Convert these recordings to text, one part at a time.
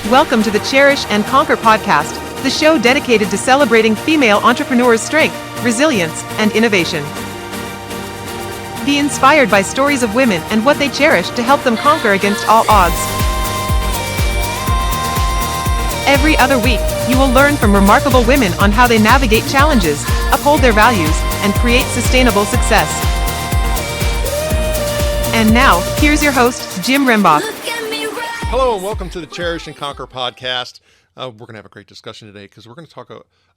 Welcome to the Cherish and Conquer podcast, the show dedicated to celebrating female entrepreneurs' strength, resilience, and innovation. Be inspired by stories of women and what they cherish to help them conquer against all odds. Every other week, you will learn from remarkable women on how they navigate challenges, uphold their values, and create sustainable success. And now, here's your host, Jim Rembach. Hello and welcome to the Cherish and Conquer podcast. We're going to have a great discussion today because we're going to talk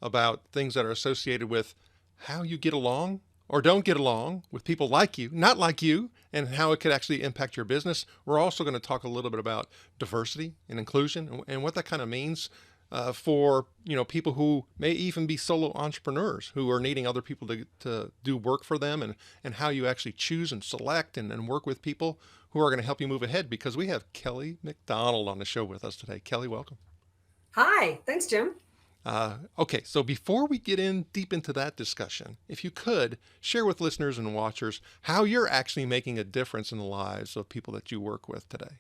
about things that are associated with how you get along or don't get along with people like you, not like you, and how it could actually impact your business. We're also going to talk a little bit about diversity and inclusion and what that kind of means for people who may even be solo entrepreneurs who are needing other people to do work for them, and how you actually choose and select and work with people who are going to help you move ahead, because we have Kelly McDonald on the show with us today. Kelly, welcome. Hi, thanks, Jim. Okay, so before we get in deep into that discussion, if you could share with listeners and watchers how you're actually making a difference in the lives of people that you work with today.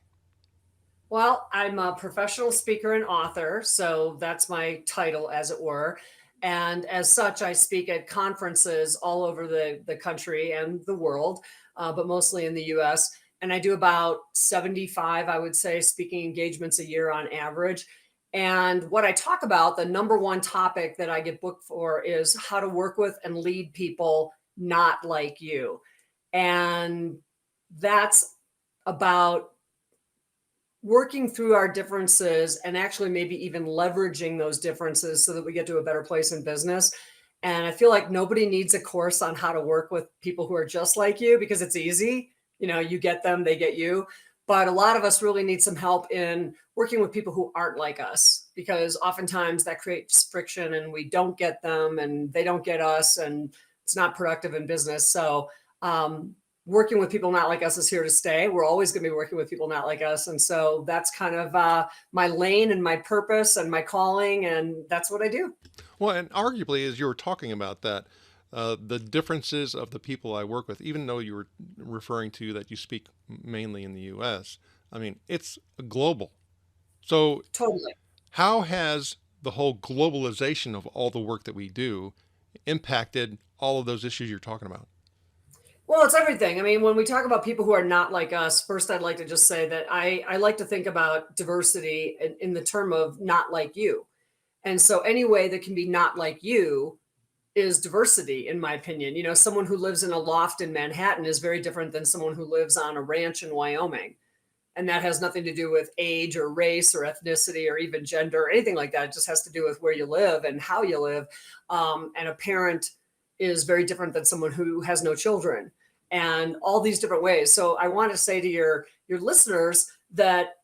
Well, I'm a professional speaker and author, so that's my title, as it were. And as such, I speak at conferences all over the country and the world, but mostly in the US. And I do about 75, I would say, speaking engagements a year on average. And what I talk about, the number one topic that I get booked for, is how to work with and lead people not like you. And that's about working through our differences and actually maybe even leveraging those differences so that we get to a better place in business. And I feel like nobody needs a course on how to work with people who are just like you, because it's easy. You get them, they get you. But a lot of us really need some help in working with people who aren't like us, because oftentimes that creates friction and we don't get them and they don't get us, and it's not productive in business. So working with people not like us is here to stay. We're always going to be working with people not like us. And so that's kind of my lane and my purpose and my calling. And that's what I do. Well, and arguably, as you were talking about that, the differences of the people I work with, even though you were referring to that you speak mainly in the US, I mean, it's global. So Totally. how has the whole globalization of all the work that we do impacted all of those issues you're talking about? Well, it's everything. I mean, when we talk about people who are not like us, first, I'd like to just say that I like to think about diversity in the term of not like you. And so any way that can be not like you is diversity, in my opinion. Someone who lives in a loft in Manhattan is very different than someone who lives on a ranch in Wyoming. And that has nothing to do with age or race or ethnicity or even gender or anything like that. It just has to do with where you live and how you live. And a parent is very different than someone who has no children, and all these different ways. So I want to say to your listeners that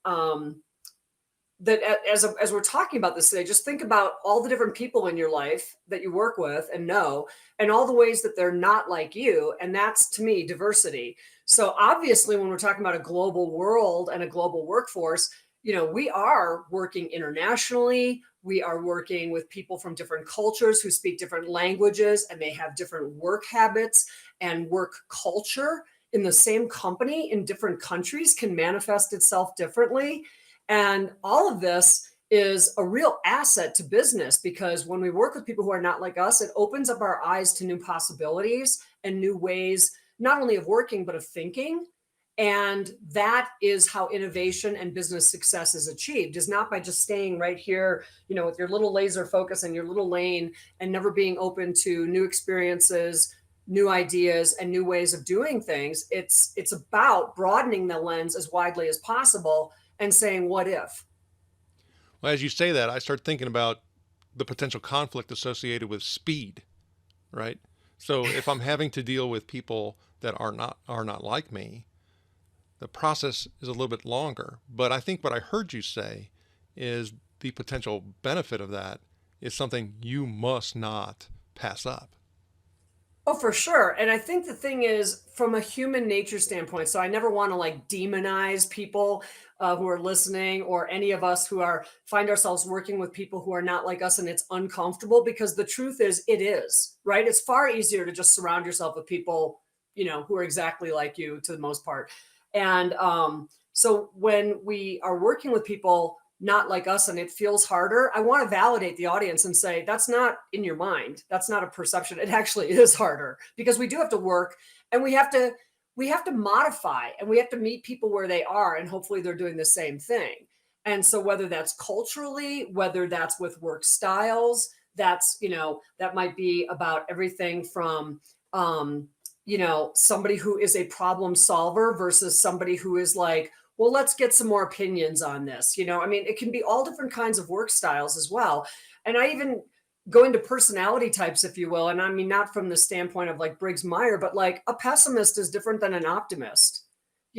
that as we're talking about this today, just think about all the different people in your life that you work with and know, and all the ways that they're not like you. And that's, to me, diversity. So obviously, when we're talking about a global world and a global workforce, we are working internationally. We are working with people from different cultures who speak different languages, and they have different work habits, and work culture in the same company in different countries can manifest itself differently. And all of this is a real asset to business, because when we work with people who are not like us, it opens up our eyes to new possibilities and new ways, not only of working, but of thinking. And that is how innovation and business success is achieved, is not by just staying right here, with your little laser focus and your little lane and never being open to new experiences, new ideas, and new ways of doing things. It's about broadening the lens as widely as possible and saying, what if? Well, as you say that, I start thinking about the potential conflict associated with speed, right? So if I'm having to deal with people that are not like me, the process is a little bit longer. But I think what I heard you say is the potential benefit of that is something you must not pass up. Oh, for sure. And I think the thing is, from a human nature standpoint, so I never want to demonize people who are listening, or any of us who find ourselves working with people who are not like us, and it's uncomfortable, because the truth is, it is, right? It's far easier to just surround yourself with people, who are exactly like you to the most part. And so when we are working with people not like us and it feels harder, I want to validate the audience and say, that's not in your mind. That's not a perception. It actually is harder because we do have to work and we have to modify and we have to meet people where they are. And hopefully they're doing the same thing. And so whether that's culturally, whether that's with work styles, that might be about everything from, somebody who is a problem solver versus somebody who is like, well, let's get some more opinions on this. I mean, it can be all different kinds of work styles as well. And I even go into personality types, if you will. And I mean, not from the standpoint of like Briggs Meyer, but like a pessimist is different than an optimist,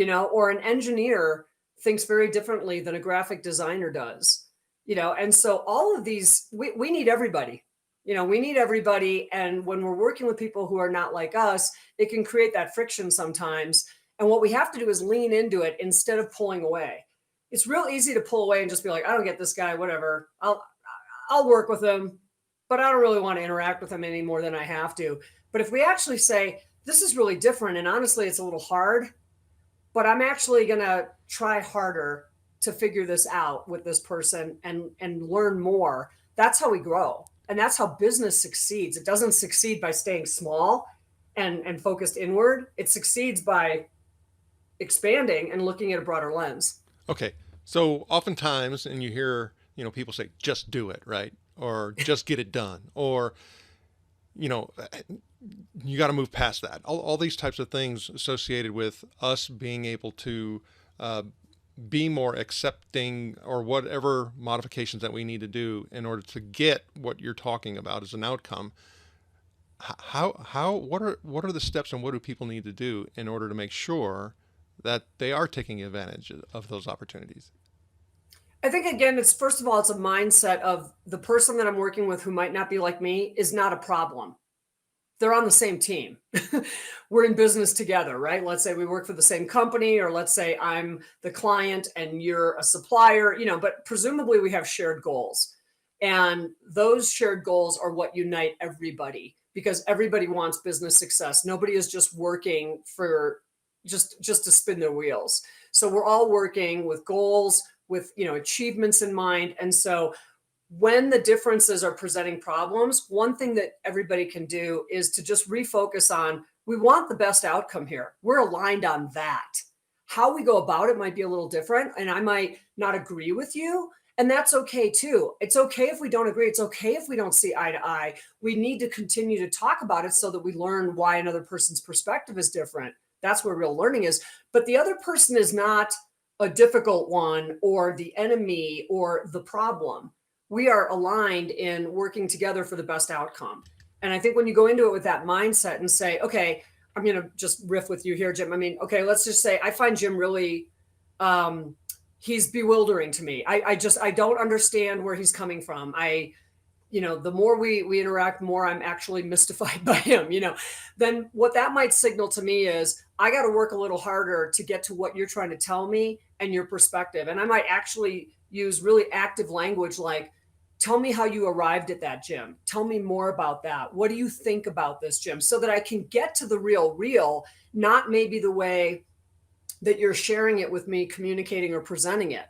or an engineer thinks very differently than a graphic designer does, and so all of these, we need everybody. We need everybody. And when we're working with people who are not like us, it can create that friction sometimes. And what we have to do is lean into it instead of pulling away. It's real easy to pull away and just be like, I don't get this guy, whatever. I'll work with him, but I don't really want to interact with him any more than I have to. But if we actually say, this is really different, and honestly, it's a little hard, but I'm actually going to try harder to figure this out with this person and learn more. That's how we grow. And that's how business succeeds. It doesn't succeed by staying small and focused inward. It succeeds by expanding and looking at a broader lens. Okay. So oftentimes, and you hear, people say, just do it, right? Or just get it done. Or, you got to move past that. All these types of things associated with us being able to be more accepting or whatever modifications that we need to do in order to get what you're talking about as an outcome. What are the steps and what do people need to do in order to make sure that they are taking advantage of those opportunities? I think, again, it's first of all, it's a mindset of the person that I'm working with who might not be like me is not a problem. They're on the same team. We're in business together, right? Let's say we work for the same company, or let's say I'm the client and you're a supplier, but presumably we have shared goals. And those shared goals are what unite everybody because everybody wants business success. Nobody is just working for just to spin their wheels. So we're all working with goals, with achievements in mind. And so when the differences are presenting problems, one thing that everybody can do is to just refocus on, we want the best outcome here. We're aligned on that. How we go about it might be a little different, and I might not agree with you. And that's okay too. It's okay if we don't agree. It's okay if we don't see eye to eye. We need to continue to talk about it so that we learn why another person's perspective is different. That's where real learning is. But the other person is not a difficult one or the enemy or the problem. We are aligned in working together for the best outcome. And I think when you go into it with that mindset and say, okay, I'm going to just riff with you here, Jim. I mean, okay, let's just say I find Jim really, he's bewildering to me. I don't understand where he's coming from. The more we interact, more I'm actually mystified by him, then what that might signal to me is I got to work a little harder to get to what you're trying to tell me and your perspective. And I might actually use really active language like, tell me how you arrived at that, Jim. Tell me more about that. What do you think about this, Jim? So that I can get to the real, not maybe the way that you're sharing it with me, communicating or presenting it,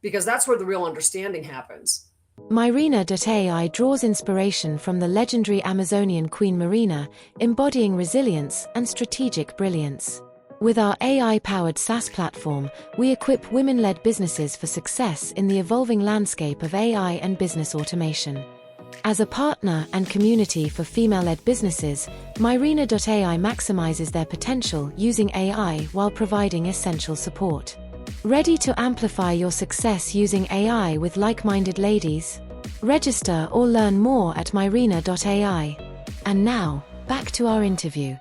because that's where the real understanding happens. Myrina.ai draws inspiration from the legendary Amazonian Queen Marina, embodying resilience and strategic brilliance. With our AI-powered SaaS platform, we equip women-led businesses for success in the evolving landscape of AI and business automation. As a partner and community for female-led businesses, Myrina.ai maximizes their potential using AI while providing essential support. Ready to amplify your success using AI with like-minded ladies? Register or learn more at Myrina.ai. And now, back to our interview.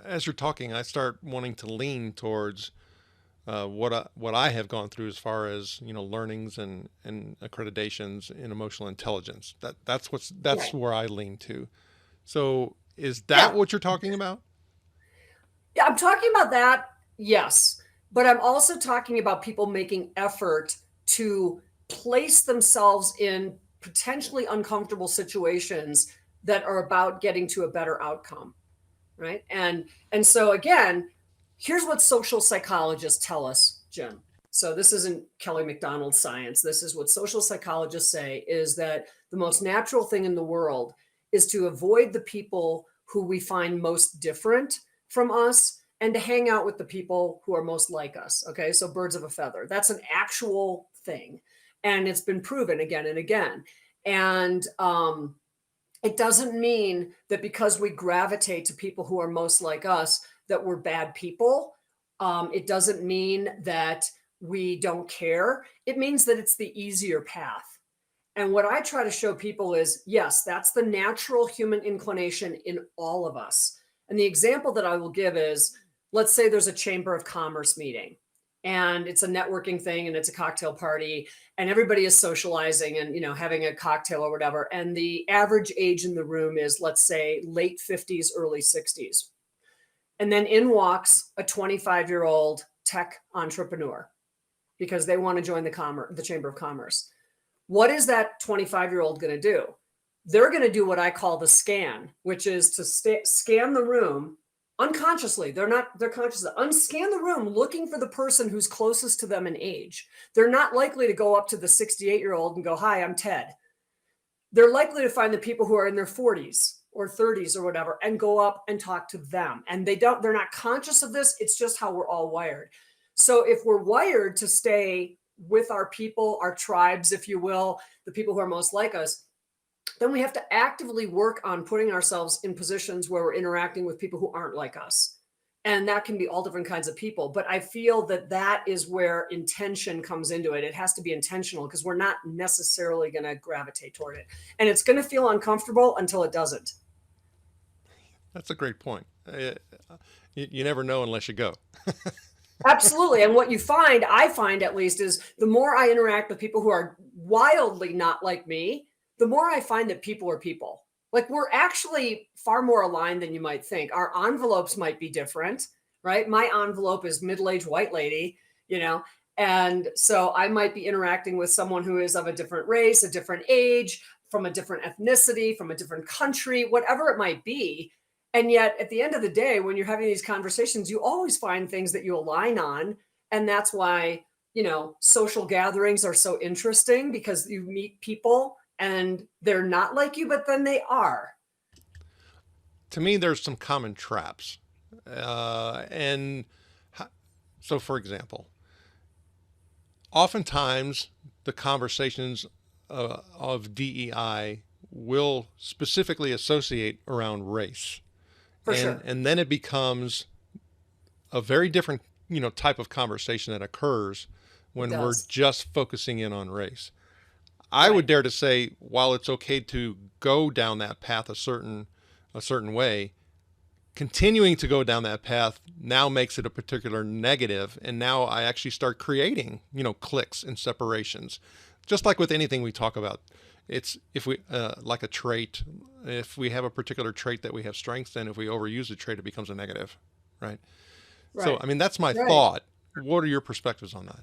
As you're talking, I start wanting to lean towards what I have gone through as far as learnings and accreditations in emotional intelligence. That's Right. where I lean to. So is that what you're talking about? Yeah, I'm talking about that. Yes. But I'm also talking about people making effort to place themselves in potentially uncomfortable situations that are about getting to a better outcome. Right. And so again, here's what social psychologists tell us, Jim. So this isn't Kelly McDonald science. This is what social psychologists say, is that the most natural thing in the world is to avoid the people who we find most different from us and to hang out with the people who are most like us. Okay. So birds of a feather, that's an actual thing. And it's been proven again and again. And it doesn't mean that because we gravitate to people who are most like us, that we're bad people. It doesn't mean that we don't care. It means that it's the easier path. And what I try to show people is, yes, that's the natural human inclination in all of us. And the example that I will give is, let's say there's a chamber of commerce meeting and it's a networking thing and it's a cocktail party and everybody is socializing and, having a cocktail or whatever. And the average age in the room is, let's say, late 50s, early 60s. And then in walks a 25-year-old tech entrepreneur because they want to join the Chamber of Commerce. What is that 25-year-old going to do? They're going to do what I call the scan, which is to scan the room unconsciously. They're conscious. Unscan the room looking for the person who's closest to them in age. They're not likely to go up to the 68-year-old and go, "Hi, I'm Ted." They're likely to find the people who are in their 40s or 30s or whatever and go up and talk to them. And they're not conscious of this. It's just how we're all wired. So if we're wired to stay with our people, our tribes, if you will, the people who are most like us, then we have to actively work on putting ourselves in positions where we're interacting with people who aren't like us. And that can be all different kinds of people. But I feel that is where intention comes into it. It has to be intentional because we're not necessarily going to gravitate toward it. And it's going to feel uncomfortable until it doesn't. That's a great point. You never know unless you go. Absolutely. And what I find at least, is the more I interact with people who are wildly not like me, the more I find that people are people. Like, we're actually far more aligned than you might think. Our envelopes might be different, right? My envelope is middle-aged white lady, and so I might be interacting with someone who is of a different race, a different age, from a different ethnicity, from a different country, whatever it might be. And yet at the end of the day, when you're having these conversations, you always find things that you align on. And that's why, social gatherings are so interesting, because you meet people and they're not like you, but then they are. To me, there's some common traps. And so, for example, oftentimes the conversations of DEI will specifically associate around race. For sure. And then it becomes a very different, type of conversation that occurs when we're just focusing in on race. I would dare to say, while it's okay to go down that path a certain way, continuing to go down that path now makes it a particular negative. And now I actually start creating, cliques and separations, just like with anything we talk about. It's if we like a trait, if we have a particular trait that we have strengths in, if we overuse the trait, it becomes a negative, right? So, I mean, that's my thought. What are your perspectives on that?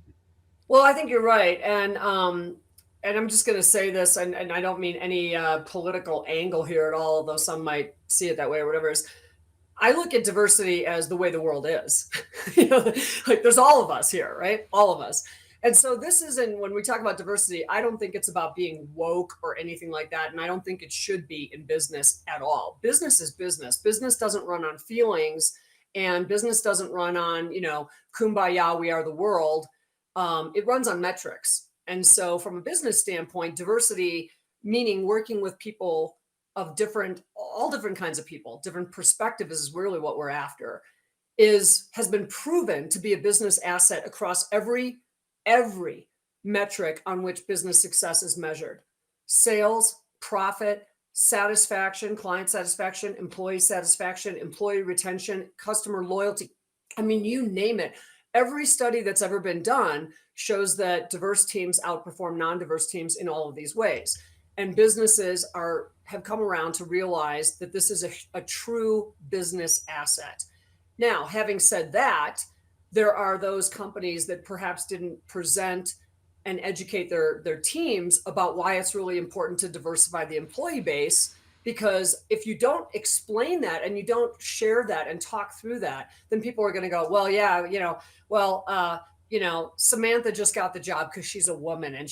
Well, I think you're right. And I'm just going to say this, and I don't mean any political angle here at all, although some might see it that way or whatever. I look at diversity as the way the world is. Like, there's all of us here, right? All of us. And so this isn't, when we talk about diversity, I don't think it's about being woke or anything like that. And I don't think it should be in business at all. Business is business. Business doesn't run on feelings, and business doesn't run on, kumbaya, we are the world. It runs on metrics. And so from a business standpoint, diversity, meaning working with people of all different kinds of people, different perspectives, is really what we're after, has been proven to be a business asset across every metric on which business success is measured: sales, profit, satisfaction, client satisfaction, employee retention, customer loyalty. I mean, you name it. Every study that's ever been done shows that diverse teams outperform non-diverse teams in all of these ways. And businesses have come around to realize that this is a true business asset. Now, having said that, there are those companies that perhaps didn't present and educate their teams about why it's really important to diversify the employee base. Because if you don't explain that and you don't share that and talk through that, then people are going to go, well, yeah, Samantha just got the job because she's a woman and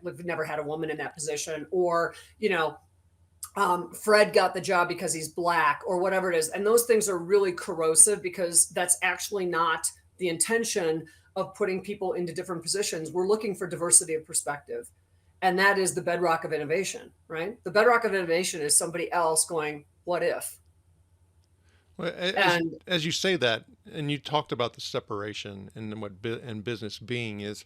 we've never had a woman in that position, or, Fred got the job because he's black or whatever it is. And those things are really corrosive because that's actually not the intention of putting people into different positions. We're looking for diversity of perspective. And that is the bedrock of innovation, right? The bedrock of innovation is somebody else going, what if? Well, And as you say that, and you talked about the separation and and business being is,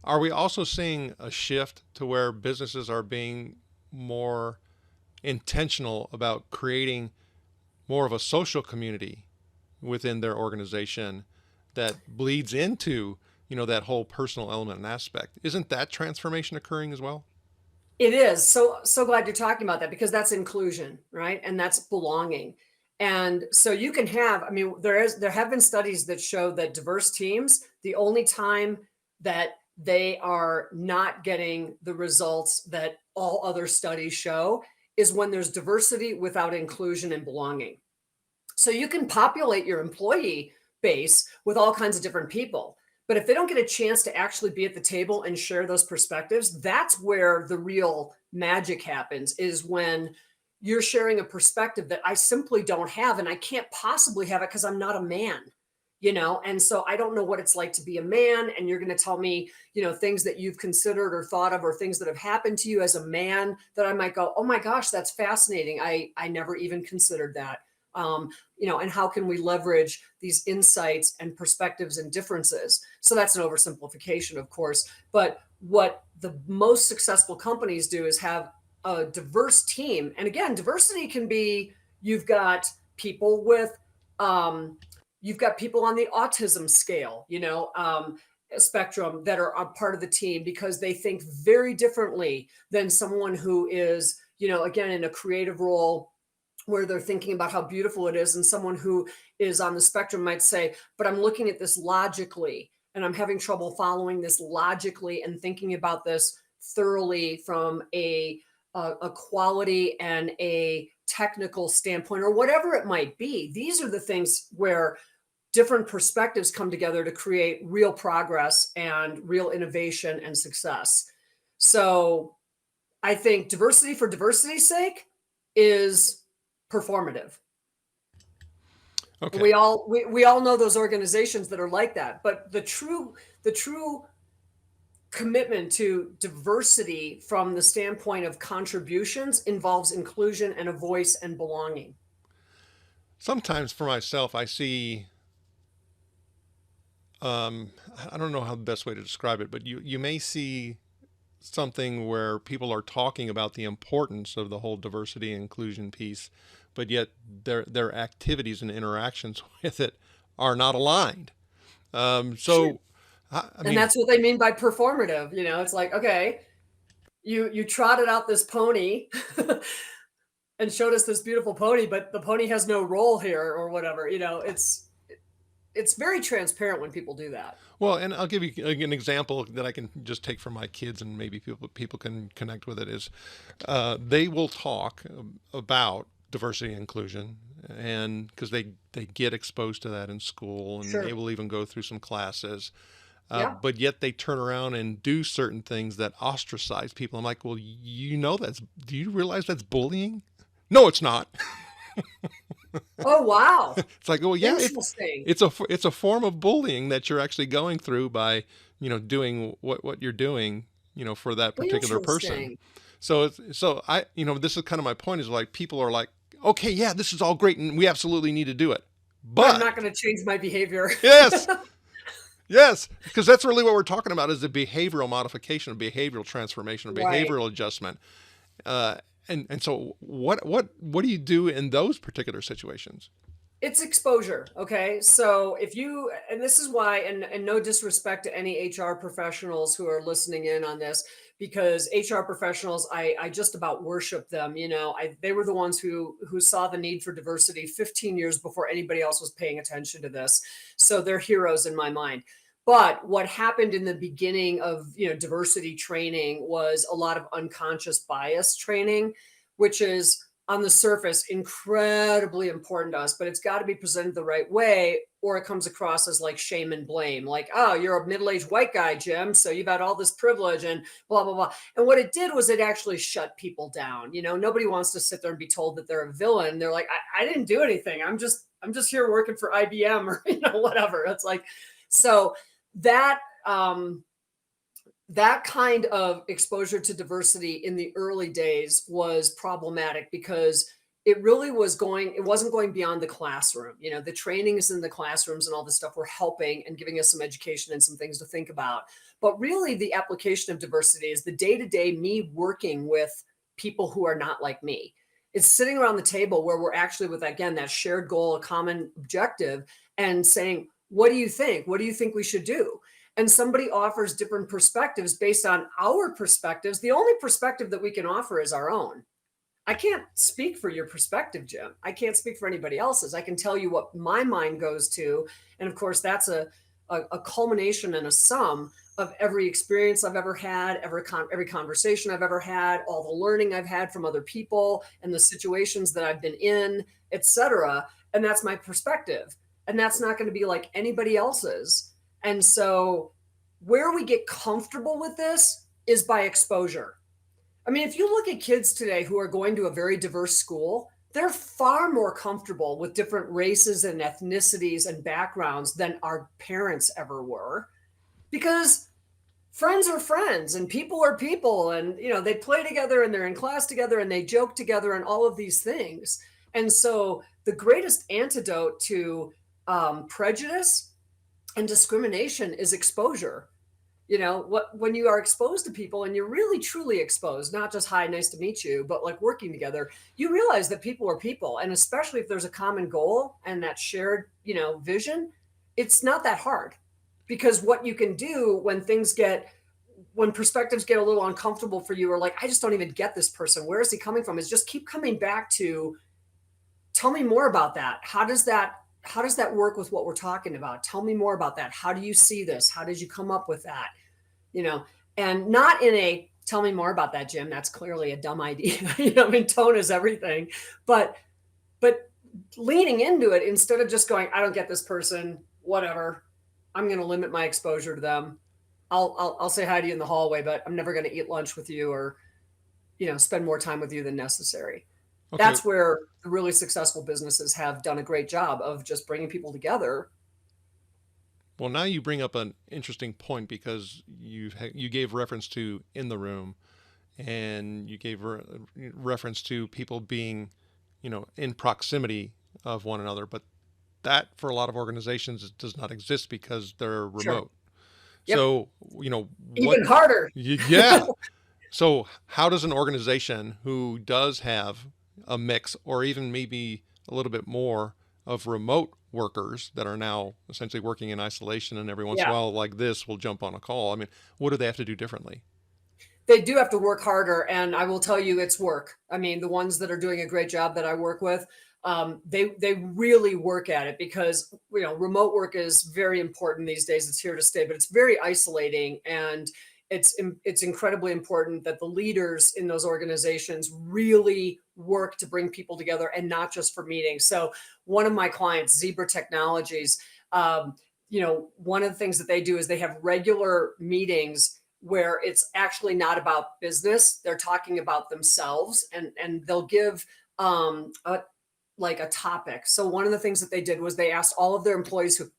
are we also seeing a shift to where businesses are being more intentional about creating more of a social community within their organization that bleeds into, that whole personal element and aspect? Isn't that transformation occurring as well? it is so glad you're talking about that, because that's inclusion, right? And that's belonging. And so you can have, I mean, there have been studies that show that diverse teams, the only time that they are not getting the results that all other studies show is when there's diversity without inclusion and belonging. So you can populate your employee base with all kinds of different people. But if they don't get a chance to actually be at the table and share those perspectives, that's where the real magic happens, is when you're sharing a perspective that I simply don't have, and I can't possibly have it because I'm not a man, and so I don't know what it's like to be a man. And you're going to tell me, things that you've considered or thought of, or things that have happened to you as a man that I might go, oh my gosh, that's fascinating. I never even considered that. And how can we leverage these insights and perspectives and differences? So that's an oversimplification, of course. But what the most successful companies do is have a diverse team. And again, diversity can be, you've got people with, you've got people on the autism scale, spectrum, that are a part of the team because they think very differently than someone who is, again, in a creative role where they're thinking about how beautiful it is. And someone who is on the spectrum might say, but I'm looking at this logically, and I'm having trouble following this logically and thinking about this thoroughly from a quality and a technical standpoint, or whatever it might be. These are the things where different perspectives come together to create real progress and real innovation and success. So I think diversity for diversity's sake is performative. Okay. We all know those organizations that are like that, but the true commitment to diversity from the standpoint of contributions involves inclusion and a voice and belonging. Sometimes for myself, I see, I don't know how the best way to describe it, but you may see something where people are talking about the importance of the whole diversity and inclusion piece, but yet their activities and interactions with it are not aligned. So, Sure. I And mean, that's what they mean by performative. It's like, okay, you trotted out this pony and showed us this beautiful pony, but the pony has no role here or whatever. It's very transparent when people do that. well, and I'll give you an example that I can just take from my kids, and maybe people can connect with it. Is they will talk about diversity and inclusion, and because they get exposed to that in school, and Sure. they will even go through some classes. Yeah. But yet they turn around and do certain things that ostracize people. I'm like, well, do you realize that's bullying? No, it's not. Oh, wow. It's like, well, yeah, Interesting. it's a form of bullying that you're actually going through by, doing what you're doing, for that particular person. Interesting. This is kind of my point, is like, people are like, okay, yeah, this is all great and we absolutely need to do it. But I'm But not going to change my behavior. yes, yes, because that's really what we're talking about, is a behavioral modification, a behavioral transformation, a Right. behavioral adjustment. And so what do you do in those particular situations? It's exposure. Okay. So and this is why, and no disrespect to any HR professionals who are listening in on this, because HR professionals, I just about worship them. They were the ones who saw the need for diversity 15 years before anybody else was paying attention to this. So they're heroes in my mind. But what happened in the beginning of, diversity training was a lot of unconscious bias training, which is on the surface incredibly important to us, but it's got to be presented the right way, or it comes across as like shame and blame, like, oh, you're a middle-aged white guy, Jim, so you've had all this privilege and blah, blah, blah. And what it did was it actually shut people down. Nobody wants to sit there and be told that they're a villain. They're like, I didn't do anything. I'm just here working for IBM or, whatever. It's like, so that, that kind of exposure to diversity in the early days was problematic because it wasn't going beyond the classroom. The trainings in the classrooms and all this stuff were helping and giving us some education and some things to think about. But really the application of diversity is the day-to-day me working with people who are not like me. It's sitting around the table where we're actually with, again, that shared goal, a common objective, and saying, what do you think? What do you think we should do? And somebody offers different perspectives based on our perspectives. The only perspective that we can offer is our own. I can't speak for your perspective, Jim. I can't speak for anybody else's. I can tell you what my mind goes to. And of course, that's a culmination and a sum of every experience I've ever had, every conversation I've ever had, all the learning I've had from other people and the situations that I've been in, etc. And that's my perspective. And that's not going to be like anybody else's. And so where we get comfortable with this is by exposure. I mean, if you look at kids today who are going to a very diverse school, they're far more comfortable with different races and ethnicities and backgrounds than our parents ever were, because friends are friends and people are people, and they play together and they're in class together and they joke together and all of these things. And so the greatest antidote to prejudice and discrimination is exposure. When you are exposed to people and you're really truly exposed, not just, hi, nice to meet you, but like working together, you realize that people are people. And especially if there's a common goal and that shared, vision, it's not that hard, because what you can do when perspectives get a little uncomfortable for you, or like, I just don't even get this person, where is he coming from, is just keep coming back to, tell me more about that. How does that work with what we're talking about? Tell me more about that. How do you see this? How did you come up with that? And not in a, tell me more about that, Jim. That's clearly a dumb idea. Tone is everything, but leaning into it instead of just going, I don't get this person, whatever. I'm going to limit my exposure to them. I'll say hi to you in the hallway, but I'm never going to eat lunch with you or, spend more time with you than necessary. Okay. That's where the really successful businesses have done a great job of just bringing people together. Well, now you bring up an interesting point, because you gave reference to in the room, and you gave reference to people being, in proximity of one another. But that, for a lot of organizations, does not exist because they're remote. Sure. Yep. So, even harder. Yeah. So how does an organization who does have a mix, or even maybe a little bit more, of remote workers that are now essentially working in isolation, and every once in a while like this will jump on a call, I mean, what do they have to do differently? They do have to work harder, and I will tell you, it's work. I mean, the ones that are doing a great job that I work with, they really work at it, because remote work is very important these days. It's here to stay, but it's very isolating, and it's incredibly important that the leaders in those organizations really work to bring people together, and not just for meetings. So one of my clients, Zebra Technologies, one of the things that they do is they have regular meetings where it's actually not about business. They're talking about themselves, and they'll give a topic. So one of the things that they did was they asked all of their employees who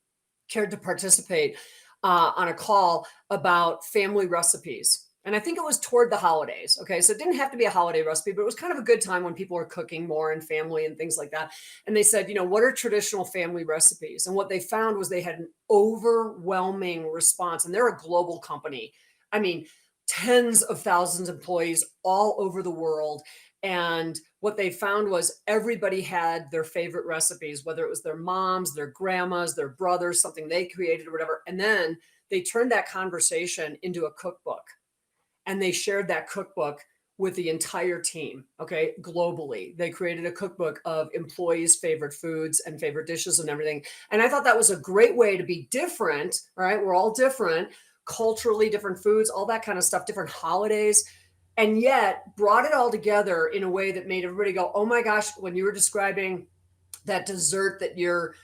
cared to participate on a call about family recipes. And I think it was toward the holidays. Okay. So it didn't have to be a holiday recipe, but it was kind of a good time when people are cooking more and family and things like that. And they said, what are traditional family recipes? And what they found was they had an overwhelming response. And they're a global company. I mean, tens of thousands of employees all over the world. And what they found was everybody had their favorite recipes, whether it was their moms, their grandmas, their brothers, something they created or whatever. And then they turned that conversation into a cookbook, and they shared that cookbook with the entire team. Okay. Globally, they created a cookbook of employees' favorite foods and favorite dishes and everything. And I thought that was a great way to be different. All right. We're all different, culturally different foods, all that kind of stuff, different holidays. And yet brought it all together in a way that made everybody go, oh my gosh, when you were describing that dessert that your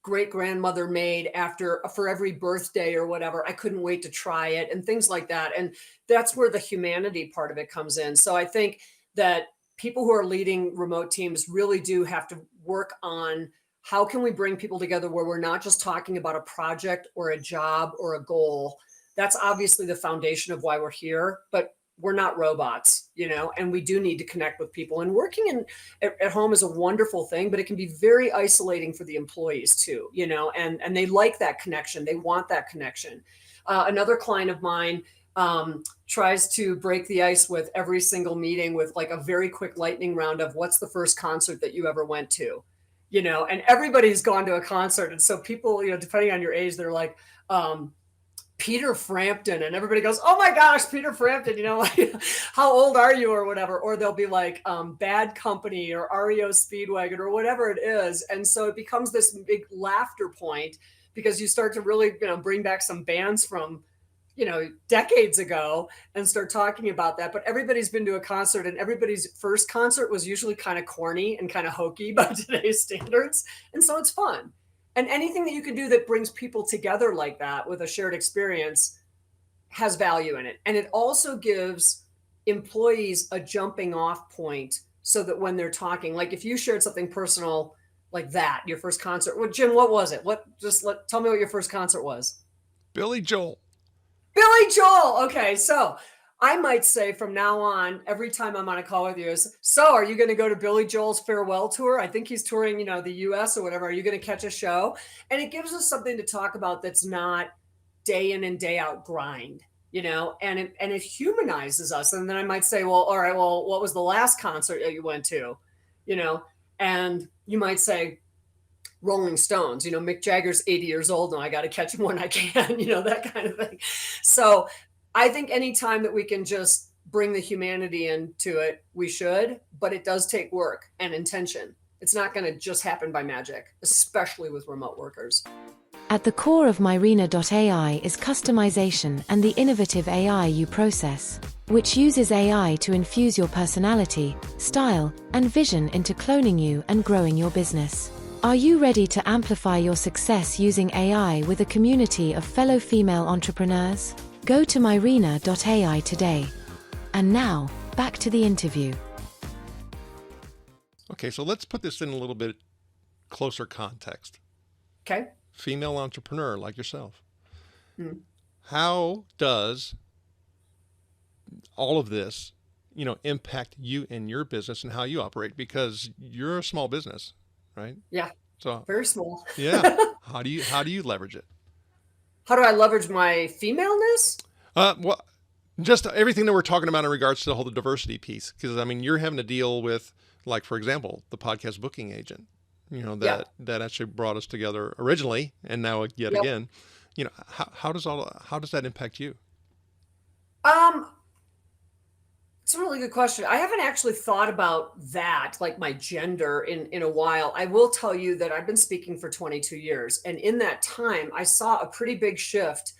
great grandmother made for every birthday or whatever. I couldn't wait to try it and things like that. And that's where the humanity part of it comes in. So I think that people who are leading remote teams really do have to work on how can we bring people together where we're not just talking about a project or a job or a goal. That's obviously the foundation of why we're here, but we're not robots, and we do need to connect with people. And working at home is a wonderful thing, but it can be very isolating for the employees too, and they like that connection. They want that connection. Another client of mine tries to break the ice with every single meeting with like a very quick lightning round of what's the first concert that you ever went to, and everybody's gone to a concert. And so people, depending on your age, they're like, Peter Frampton, and everybody goes, oh my gosh, Peter Frampton, like, how old are you or whatever, or they'll be like Bad Company or REO Speedwagon or whatever it is. And so it becomes this big laughter point because you start to really, bring back some bands from, decades ago and start talking about that. But everybody's been to a concert, and everybody's first concert was usually kind of corny and kind of hokey by today's standards. And so it's fun. And anything that you can do that brings people together like that with a shared experience has value in it. And it also gives employees a jumping off point so that when they're talking, like if you shared something personal like that, your first concert, well, Jim, what was it? Tell me what your first concert was. Billy Joel. Billy Joel. Okay. So I might say from now on, every time I'm on a call with you is, so are you going to go to Billy Joel's farewell tour? I think he's touring, the US or whatever. Are you going to catch a show? And it gives us something to talk about that's not day in and day out grind, and it humanizes us. And then I might say, well, all right, well, what was the last concert that you went to? And you might say, Rolling Stones, Mick Jagger's 80 years old now. I got to catch him when I can, that kind of thing. So I think anytime that we can just bring the humanity into it, we should, but it does take work and intention. It's not going to just happen by magic, especially with remote workers. At the core of Myrina.ai is customization and the innovative AI you process, which uses AI to infuse your personality, style, and vision into cloning you and growing your business. Are you ready to amplify your success using AI with a community of fellow female entrepreneurs? Go to Myrina.ai today. And now, back to the interview. Okay, so let's put this in a little bit closer context. Okay. Female entrepreneur like yourself. How does all of this, impact you and your business and how you operate? Because you're a small business, right? Yeah. So very small. Yeah. How do you leverage it? How do I leverage my femaleness? Well, just everything that we're talking about in regards to the whole diversity piece. Because you're having to deal with, like, for example, the podcast booking agent, that actually brought us together originally, and now yet again, how does that impact you? It's a really good question. I haven't actually thought about that, like my gender, in a while. I will tell you that I've been speaking for 22 years. And in that time, I saw a pretty big shift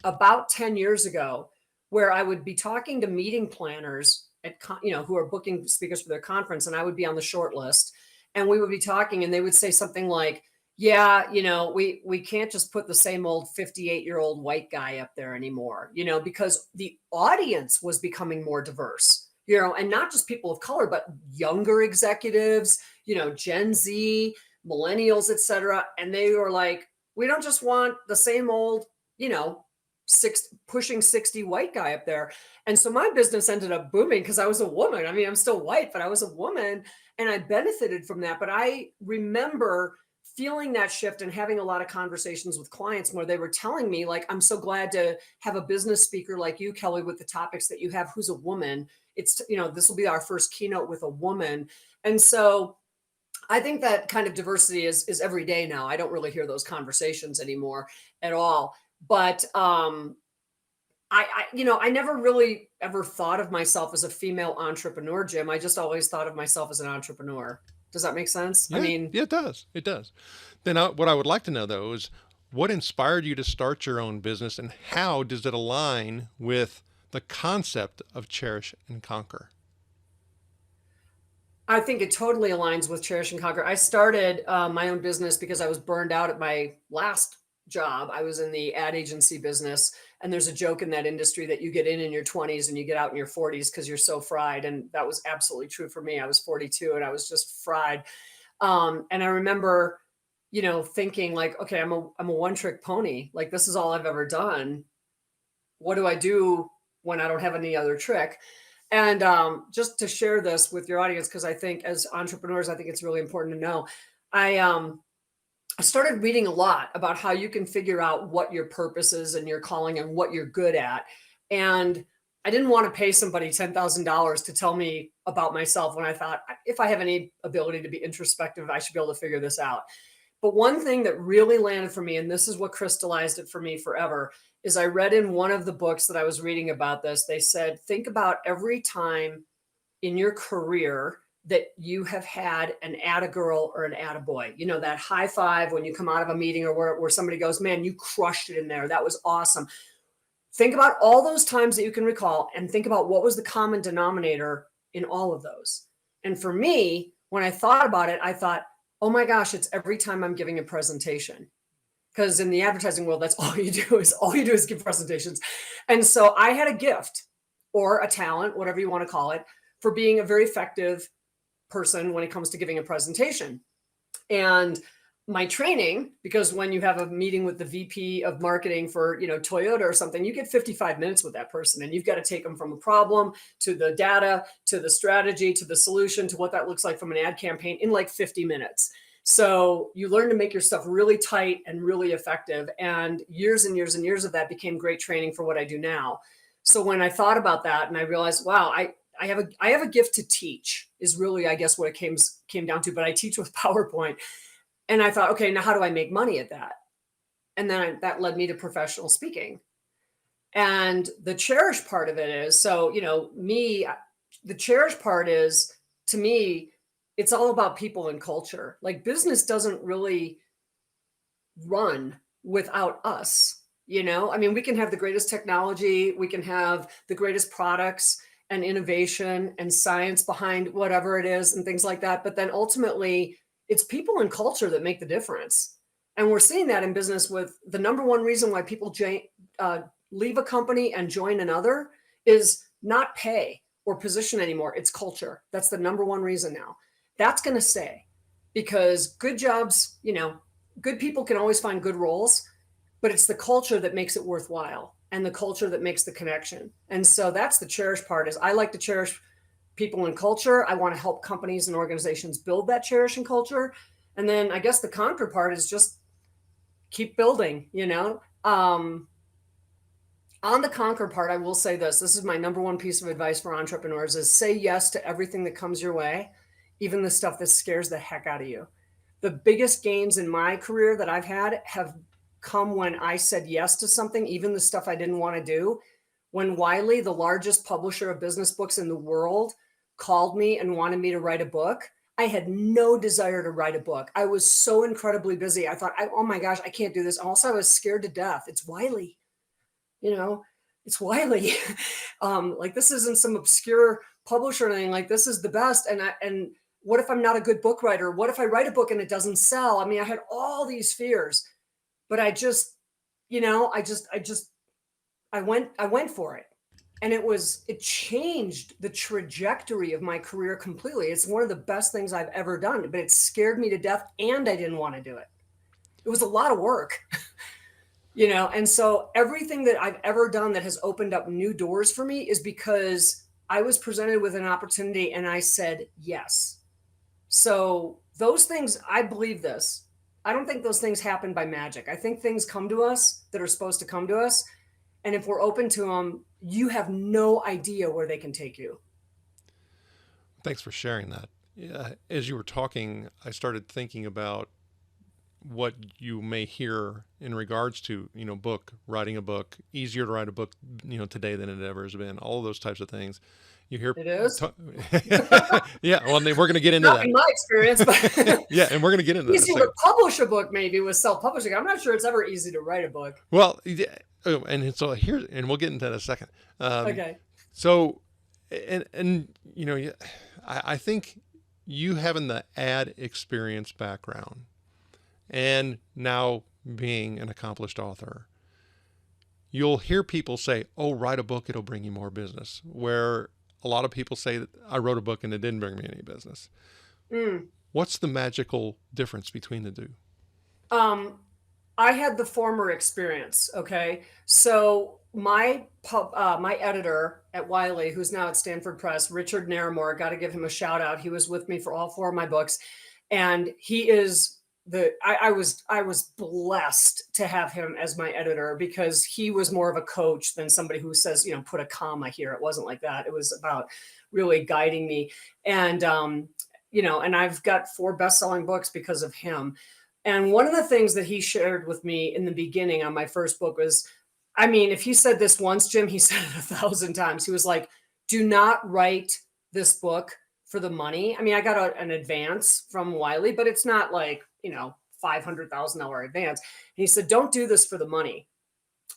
about 10 years ago where I would be talking to meeting planners who are booking speakers for their conference. And I would be on the short list, and we would be talking, and they would say something like, yeah, we can't just put the same old 58-year-old white guy up there anymore, because the audience was becoming more diverse, and not just people of color, but younger executives, Gen Z, millennials, et cetera. And they were like, we don't just want the same old, pushing 60 white guy up there. And so my business ended up booming because I was a woman. I mean, I'm still white, but I was a woman, and I benefited from that. But I remember feeling that shift and having a lot of conversations with clients where they were telling me, like, I'm so glad to have a business speaker like you, Kelly, with the topics that you have, who's a woman. It's, this will be our first keynote with a woman. And so I think that kind of diversity is every day now. I don't really hear those conversations anymore at all. But I never really ever thought of myself as a female entrepreneur, Jim. I just always thought of myself as an entrepreneur. Does that make sense? Yeah, it does. It does. Then what I would like to know, though, is what inspired you to start your own business, and how does it align with the concept of cherish and conquer? I think it totally aligns with Cherish and Conquer. I started my own business because I was burned out at my last job. I was in the ad agency business, and there's a joke in that industry that you get in your 20s and you get out in your 40s because you're so fried. And that was absolutely true for me. I was 42 and I was just fried. And I remember, thinking like, okay, I'm a one trick pony. Like, this is all I've ever done. What do I do when I don't have any other trick? And just to share this with your audience, because I think as entrepreneurs, I think it's really important to know. I started reading a lot about how you can figure out what your purpose is and your calling and what you're good at. And I didn't want to pay somebody $10,000 to tell me about myself when I thought, if I have any ability to be introspective, I should be able to figure this out. But one thing that really landed for me, and this is what crystallized it for me forever, is I read in one of the books that I was reading about this, they said, think about every time in your career that you have had an atta girl or an atta boy, that high five when you come out of a meeting or where somebody goes, man, you crushed it in there. That was awesome. Think about all those times that you can recall and think about what was the common denominator in all of those. And for me, when I thought about it, I thought, oh my gosh, it's every time I'm giving a presentation. Because in the advertising world, that's all you do is give presentations. And so I had a gift or a talent, whatever you want to call it, for being a very effective person when it comes to giving a presentation. And my training, because when you have a meeting with the VP of marketing for, Toyota or something, you get 55 minutes with that person, and you've got to take them from a problem to the data, to the strategy, to the solution, to what that looks like from an ad campaign in like 50 minutes. So you learn to make your stuff really tight and really effective. And years and years and years of that became great training for what I do now. So when I thought about that and I realized, wow, I have a gift to teach is really, I guess, what it came down to, but I teach with PowerPoint. And I thought, okay, now how do I make money at that? And then that led me to professional speaking. And the cherish part of it is, so, the cherish part is, to me, it's all about people and culture. Like, business doesn't really run without us. I mean, we can have the greatest technology, we can have the greatest products and innovation and science behind whatever it is and things like that. But then ultimately, it's people and culture that make the difference. And we're seeing that in business with the number one reason why people leave a company and join another is not pay or position anymore. It's culture. That's the number one reason now. That's going to stay because good jobs, good people can always find good roles, but it's the culture that makes it worthwhile and the culture that makes the connection. And so that's the cherish part. Is I like to cherish people and culture. I want to help companies and organizations build that cherishing culture. And then I guess the conquer part is just keep building, on the conquer part, I will say this is my number one piece of advice for entrepreneurs is say yes to everything that comes your way, even the stuff that scares the heck out of you. The biggest gains in my career that I've had have come when I said yes to something, even the stuff I didn't want to do. When Wiley, the largest publisher of business books in the world, called me and wanted me to write a book, I had no desire to write a book. I was so incredibly busy. I thought, oh my gosh, I can't do this. Also, I was scared to death. It's Wiley, it's Wiley. Like, this isn't some obscure publisher or anything. Like, this is the best. And what if I'm not a good book writer? What if I write a book and it doesn't sell? I mean, I had all these fears, but I just, I went for it. And it changed the trajectory of my career completely. It's one of the best things I've ever done, but it scared me to death and I didn't want to do it. It was a lot of work, and so everything that I've ever done that has opened up new doors for me is because I was presented with an opportunity and I said yes. So those things, I believe this. I don't think those things happen by magic. I think things come to us that are supposed to come to us. And if we're open to them, you have no idea where they can take you. Thanks for sharing that. Yeah, as you were talking, I started thinking about what you may hear in regards to, writing a book, easier to write a book, today than it ever has been, all of those types of things. You hear it is. Yeah. Well, we're going to get into Not that. in my experience, but yeah. And we're going to get into that. Easy to publish a book, maybe with self-publishing. I'm not sure it's ever easy to write a book. Well, and so here, and we'll get into that in a second. Okay. So, I think you having the ad experience background and now being an accomplished author, you'll hear people say, oh, write a book, it'll bring you more business. Where a lot of people say that I wrote a book and it didn't bring me any business. What's the magical difference between the two? I had the former experience. Okay. So my editor at Wiley, who's now at Stanford Press, Richard Naramore, got to give him a shout out. He was with me for all 4 of my books. And he is I was blessed to have him as my editor, because he was more of a coach than somebody who says, put a comma here. It wasn't like that. It was about really guiding me. And, and I've got 4 best-selling books because of him. And one of the things that he shared with me in the beginning on my first book was, if he said this once, Jim, he said it 1,000 times. He was like, do not write this book for the money. I got an advance from Wiley, but it's not like, $500,000 advance. And he said, don't do this for the money.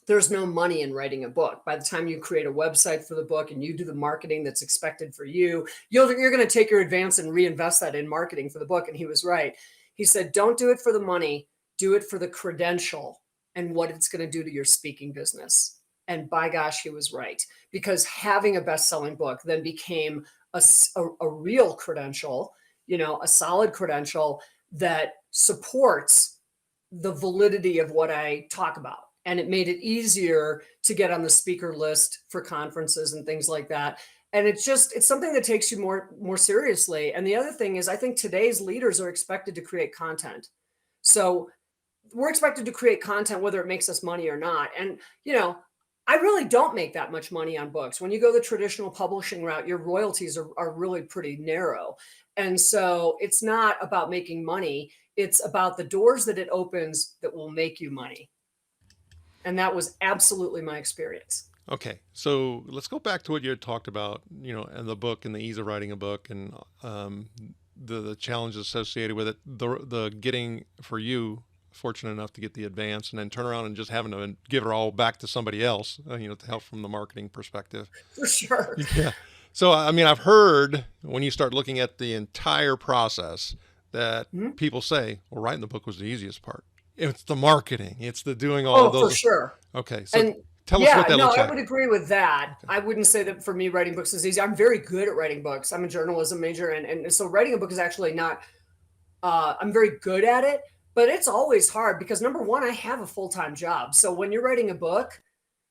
There's no money in writing a book. By the time you create a website for the book and you do the marketing that's expected for you, you're going to take your advance and reinvest that in marketing for the book. And he was right. He said, don't do it for the money, do it for the credential and what it's going to do to your speaking business. And by gosh, he was right, because having a best-selling book then became a real credential, a solid credential that supports the validity of what I talk about. And it made it easier to get on the speaker list for conferences and things like that. And it's something that takes you more seriously. And the other thing is, I think today's leaders are expected to create content. So we're expected to create content, whether it makes us money or not. And, I really don't make that much money on books. When you go the traditional publishing route, your royalties are really pretty narrow. And so it's not about making money. It's about the doors that it opens that will make you money. And that was absolutely my experience. Okay, so let's go back to what you had talked about, in the book and the ease of writing a book and the challenges associated with it. The getting, for you, fortunate enough to get the advance and then turn around and just having to give it all back to somebody else, to help from the marketing perspective. For sure. Yeah. So, I've heard when you start looking at the entire process that people say, well, writing the book was the easiest part. It's the marketing. It's the doing all of those. For sure. Okay. So tell us what that looks like. I would agree with that. Okay. I wouldn't say that for me, writing books is easy. I'm very good at writing books. I'm a journalism major. And so writing a book is actually not, I'm very good at it, but it's always hard because number one, I have a full-time job. So when you're writing a book,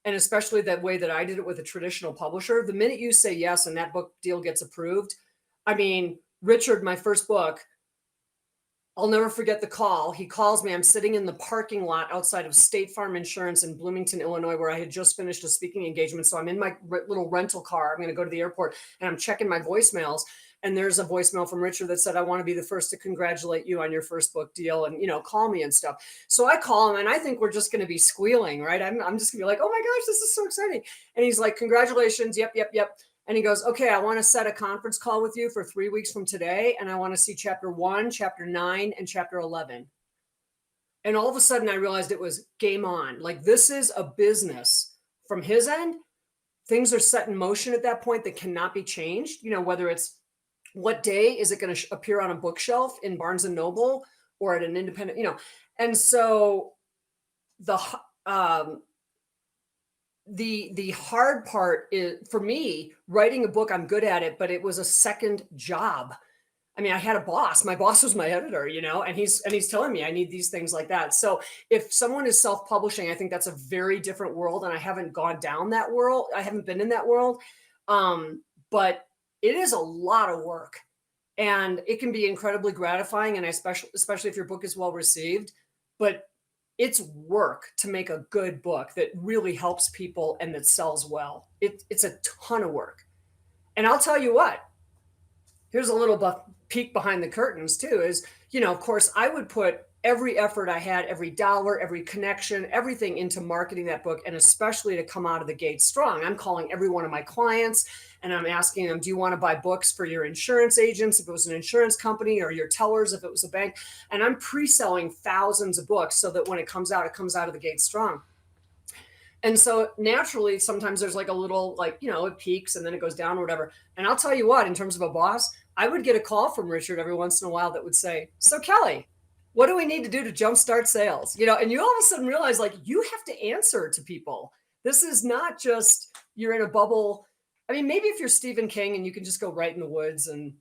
and especially that way that I did it with a traditional publisher, the minute you say yes and that book deal gets approved, Richard, my first book, I'll never forget the call. He calls me. I'm sitting in the parking lot outside of State Farm Insurance in Bloomington, Illinois, where I had just finished a speaking engagement. So I'm in my little rental car. I'm going to go to the airport and I'm checking my voicemails. And there's a voicemail from Richard that said, I want to be the first to congratulate you on your first book deal and, call me and stuff. So I call him and I think we're just going to be squealing, right? I'm just gonna be like, oh my gosh, this is so exciting. And he's like, congratulations. Yep. And he goes, okay, I want to set a conference call with you for 3 weeks from today. And I want to see chapter 1, chapter 9, and chapter 11. And all of a sudden I realized it was game on. Like, this is a business from his end. Things are set in motion at that point that cannot be changed. Whether it's what day is it going to appear on a bookshelf in Barnes and Noble or at an independent, and so the hard part is, for me, writing a book, I'm good at it, but it was a second job. I had a boss. My boss was my editor, and he's telling me I need these things like that. So if someone is self-publishing, I think that's a very different world. And I haven't gone down that world. I haven't been in that world. But it is a lot of work and it can be incredibly gratifying. And especially if your book is well received, but it's work to make a good book that really helps people and that sells well. It's a ton of work. And I'll tell you what, here's a little peek behind the curtains too, is, of course, I would put every effort I had, every dollar, every connection, everything into marketing that book, and especially to come out of the gate strong. I'm calling every one of my clients and I'm asking them, do you want to buy books for your insurance agents if it was an insurance company, or your tellers if it was a bank? And I'm pre-selling thousands of books so that when it comes out of the gate strong. And so naturally, sometimes there's like a little, like, it peaks and then it goes down or whatever. And I'll tell you what, in terms of a boss, I would get a call from Richard every once in a while that would say, "So Kelly, what do we need to do to jumpstart sales?" And you all of a sudden realize, like, you have to answer to people. This is not just you're in a bubble. I mean, maybe if you're Stephen King and you can just go right in the woods and,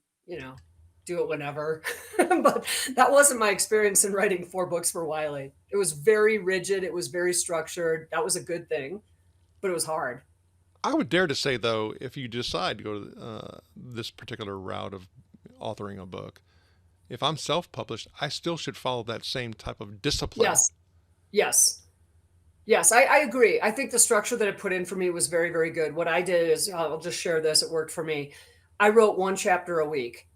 do it whenever. But that wasn't my experience in writing 4 books for Wiley. It was very rigid. It was very structured. That was a good thing, but it was hard. I would dare to say, though, if you decide to go this particular route of authoring a book, if I'm self-published, I still should follow that same type of discipline. Yes. Yes. Yes, I agree. I think the structure that it put in for me was very, very good. What I did is, I'll just share this, it worked for me. I wrote 1 chapter a week.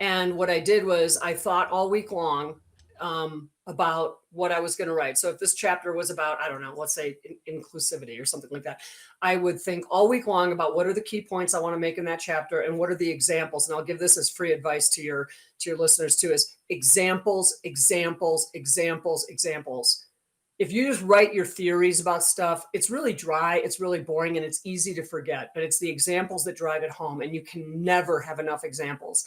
And what I did was I thought all week long about what I was going to write. So if this chapter was about, I don't know, let's say inclusivity or something like that, I would think all week long about what are the key points I want to make in that chapter and what are the examples. And I'll give this as free advice to your listeners too, is examples, examples, examples, examples. If you just write your theories about stuff, it's really dry, it's really boring, and it's easy to forget. But it's the examples that drive it home, and you can never have enough examples.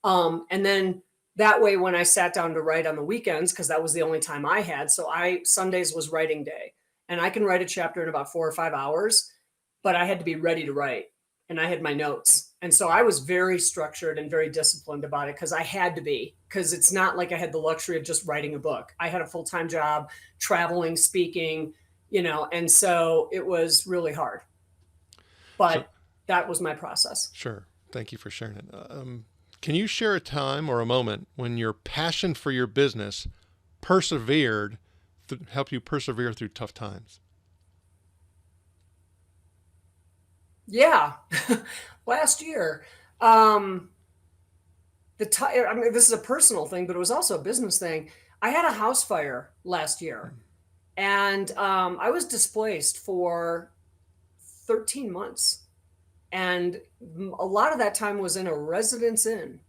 And then that way, when I sat down to write on the weekends, because that was the only time I had, so Sundays was writing day, and I can write a chapter in about 4 or 5 hours, but I had to be ready to write, and I had my notes. And so I was very structured and very disciplined about it because I had to be, because it's not like I had the luxury of just writing a book. I had a full-time job, traveling, speaking, and so it was really hard. But that was my process. Sure. Thank you for sharing it. Can you share a time or a moment when your passion for your business persevered, helped you persevere through tough times? Yeah. Last year, I mean, this is a personal thing, but it was also a business thing. I had a house fire last year, and I was displaced for 13 months. And a lot of that time was in a residence inn.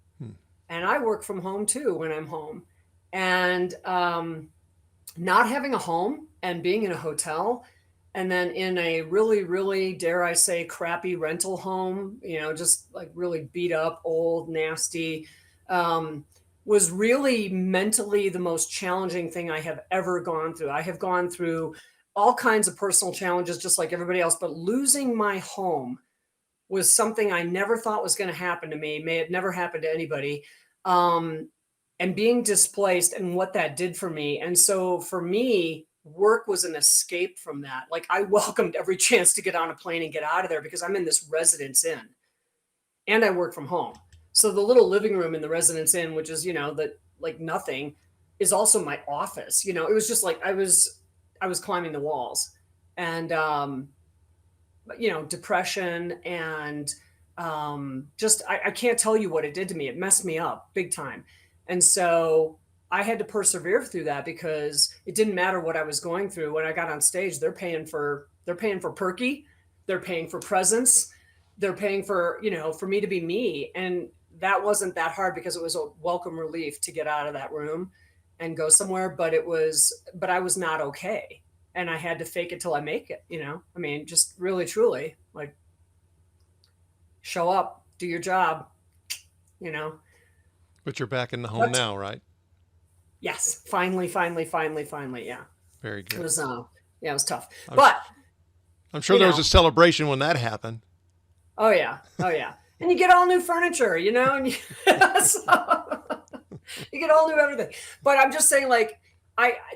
And I work from home too when I'm home. And not having a home and being in a hotel, and then in a really, really, dare I say, crappy rental home, just like really beat up, old, nasty, was really mentally the most challenging thing I have ever gone through. I have gone through all kinds of personal challenges, just like everybody else, but losing my home was something I never thought was going to happen to me. May have never happened to anybody. And being displaced and what that did for me. And so for me, work was an escape from that. Like, I welcomed every chance to get on a plane and get out of there because I'm in this residence inn and I work from home. So the little living room in the residence inn, which is, that like nothing, is also my office. It was just like I was climbing the walls. And depression and just I can't tell you what it did to me. It messed me up big time. And so I had to persevere through that because it didn't matter what I was going through. When I got on stage, they're paying for perky, they're paying for presence, they're paying for, for me to be me. And that wasn't that hard because it was a welcome relief to get out of that room and go somewhere. But I was not okay. And I had to fake it till I make it, I mean, just really, truly, like, show up, do your job, But you're back in the home now, right? Yes. Finally. Yeah. Very good. It was, it was tough, I'm but I'm sure there was a celebration when that happened. Oh yeah. And you get all new furniture, and you, so, you get all new everything. But I'm just saying, like,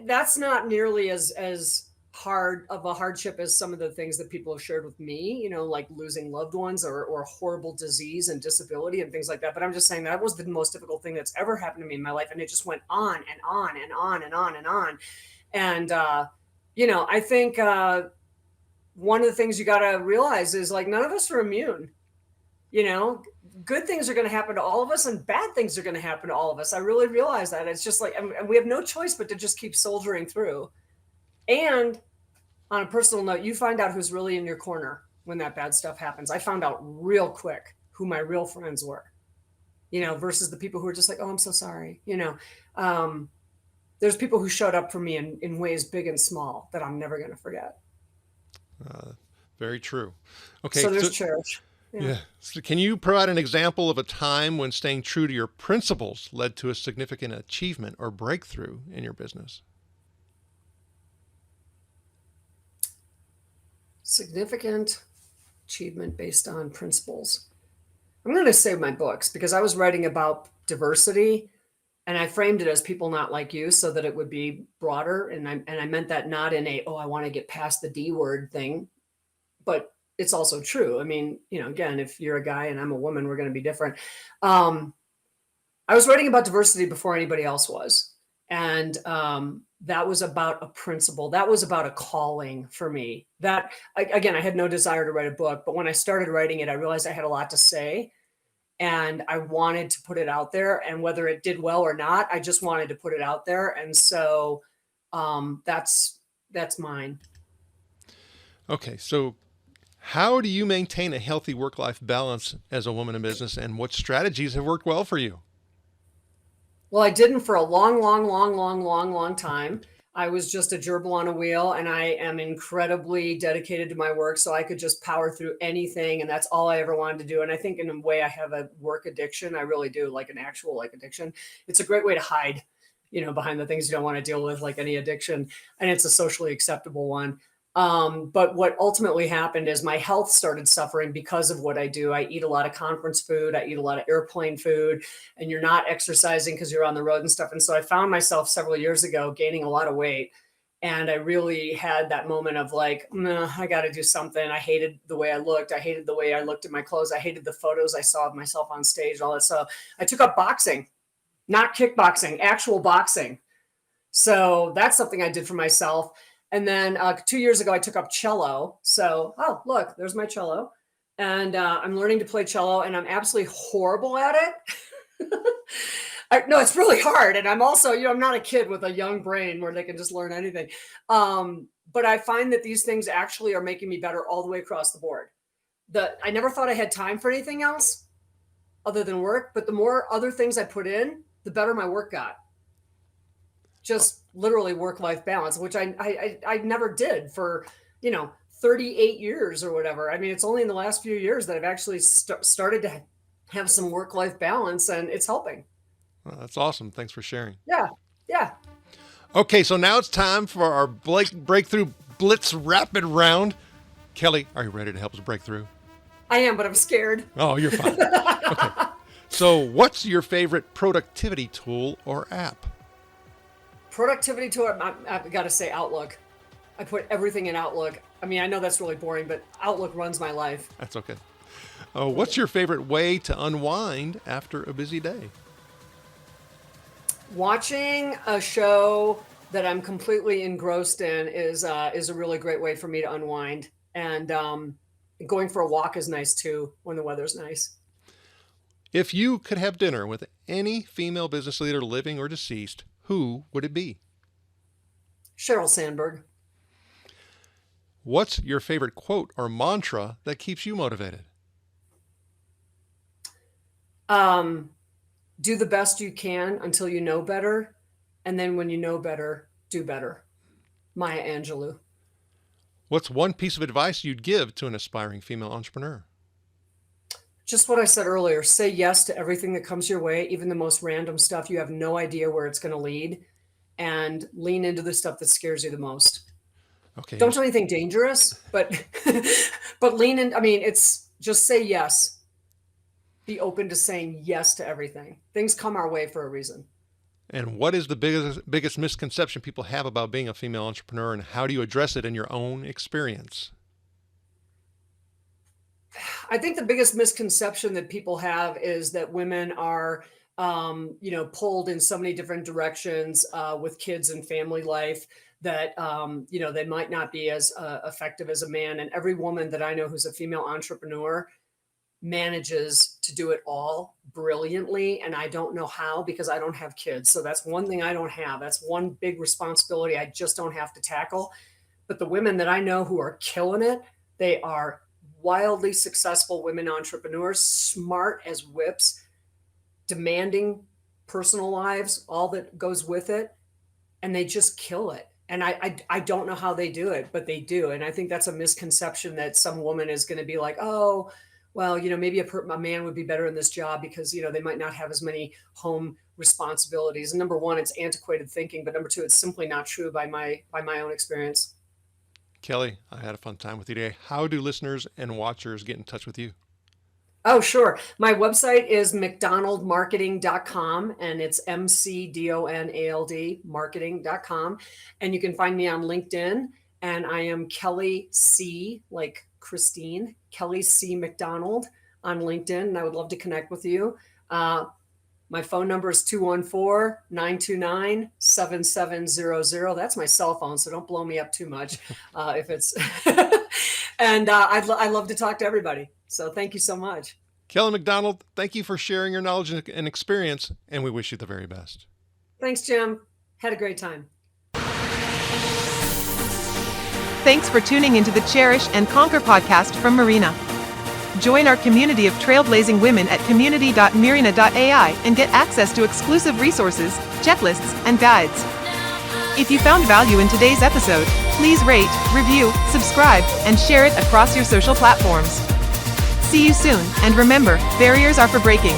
that's not nearly as hard of a hardship as some of the things that people have shared with me, like losing loved ones or horrible disease and disability and things like that. But I'm just saying that was the most difficult thing that's ever happened to me in my life. And it just went on and on and on and on and on. And, I think one of the things you got to realize is, like, none of us are immune. Good things are going to happen to all of us and bad things are going to happen to all of us. I really realize that. It's just like, and we have no choice but to just keep soldiering through. And on a personal note, you find out who's really in your corner when that bad stuff happens. I found out real quick who my real friends were, versus the people who were just like, oh, I'm so sorry. There's people who showed up for me in ways big and small that I'm never going to forget. Very true. Okay, So so there's cherish. Yeah. yeah. So can you provide an example of a time when staying true to your principles led to a significant achievement or breakthrough in your business? Significant achievement based on principles. I'm going to say my books because I was writing about diversity and I framed it as people not like you so that it would be broader. And I meant that not in a, oh, I want to get past the D word thing, but it's also true. I mean, again, if you're a guy and I'm a woman, we're going to be different. Um, I was writing about diversity before anybody else was. And that was about a principle. That was about a calling for me. Again, I had no desire to write a book, but when I started writing it, I realized I had a lot to say and I wanted to put it out there. And whether it did well or not, I just wanted to put it out there. And so that's mine. Okay, so how do you maintain a healthy work-life balance as a woman in business, and what strategies have worked well for you? Well, I didn't for a long, long, long, long, long, long time. I was just a gerbil on a wheel, and I am incredibly dedicated to my work. So I could just power through anything, and that's all I ever wanted to do. And I think, in a way, I have a work addiction. I really do, like an actual addiction. It's a great way to hide, behind the things you don't want to deal with, like any addiction, and it's a socially acceptable one. But what ultimately happened is my health started suffering because of what I do. I eat a lot of conference food. I eat a lot of airplane food, and you're not exercising because you're on the road and stuff. And so I found myself several years ago gaining a lot of weight. And I really had that moment of like, nah, I got to do something. I hated the way I looked. I hated the way I looked at my clothes. I hated the photos I saw of myself on stage, all that. So I took up boxing, not kickboxing, actual boxing. So that's something I did for myself. And then 2 years ago, I took up cello. So, oh, look, there's my cello. And I'm learning to play cello, and I'm absolutely horrible at it. No, it's really hard. And I'm also, I'm not a kid with a young brain where they can just learn anything. But I find that these things actually are making me better all the way across the board. I never thought I had time for anything else other than work. But the more other things I put in, the better my work got. Just literally work-life balance, which I never did for 38 years or whatever. I mean, it's only in the last few years that I've actually started to have some work-life balance, and it's helping. Well, that's awesome. Thanks for sharing. Yeah. Okay, so now it's time for our breakthrough blitz rapid round. Kelly, are you ready to help us break through? I am, but I'm scared. Oh, you're fine. Okay. So what's your favorite productivity tool or app? Productivity tool, I've got to say Outlook. I put everything in Outlook. I mean, I know that's really boring, but Outlook runs my life. That's okay. What's your favorite way to unwind after a busy day? Watching a show that I'm completely engrossed in is a really great way for me to unwind. And going for a walk is nice too when the weather's nice. If you could have dinner with any female business leader, living or deceased, who would it be? Sheryl Sandberg. What's your favorite quote or mantra that keeps you motivated? Do the best you can until you know better. And then when you know better, do better. Maya Angelou. What's one piece of advice you'd give to an aspiring female entrepreneur? Just what I said earlier, say yes to everything that comes your way, even the most random stuff. You have no idea where it's going to lead, and lean into the stuff that scares you the most. Okay. Don't do anything dangerous, but but lean in. I mean, it's just say yes. Be open to saying yes to everything. Things come our way for a reason. And what is the biggest misconception people have about being a female entrepreneur, and how do you address it in your own experience? I think the biggest misconception that people have is that women are, pulled in so many different directions with kids and family life that, they might not be as effective as a man. And every woman that I know who's a female entrepreneur manages to do it all brilliantly. And I don't know how, because I don't have kids. So that's one thing I don't have. That's one big responsibility I just don't have to tackle. But the women that I know who are killing it, they are wildly successful women entrepreneurs, smart as whips, demanding personal lives, all that goes with it. And they just kill it. And I don't know how they do it, but they do. And I think that's a misconception that some woman is going to be like, oh, well, maybe a man would be better in this job because, they might not have as many home responsibilities. And number one, it's antiquated thinking. But number two, it's simply not true by my own experience. Kelly, I had a fun time with you today. How do listeners and watchers get in touch with you? Oh, sure. My website is mcdonaldmarketing.com, and it's MCDONALD marketing.com. And you can find me on LinkedIn, and I am Kelly C, like Christine, Kelly C. McDonald on LinkedIn, and I would love to connect with you. My phone number is 214-929-7700. That's my cell phone, so don't blow me up too much if it's... And I love to talk to everybody. So thank you so much. Kelly McDonald, thank you for sharing your knowledge and experience, and we wish you the very best. Thanks, Jim. Had a great time. Thanks for tuning into the Cherish and Conquer podcast from Marina. Join our community of trailblazing women at community.marina.ai and get access to exclusive resources, checklists, and guides. If you found value in today's episode, please rate, review, subscribe, and share it across your social platforms. See you soon, and remember, barriers are for breaking.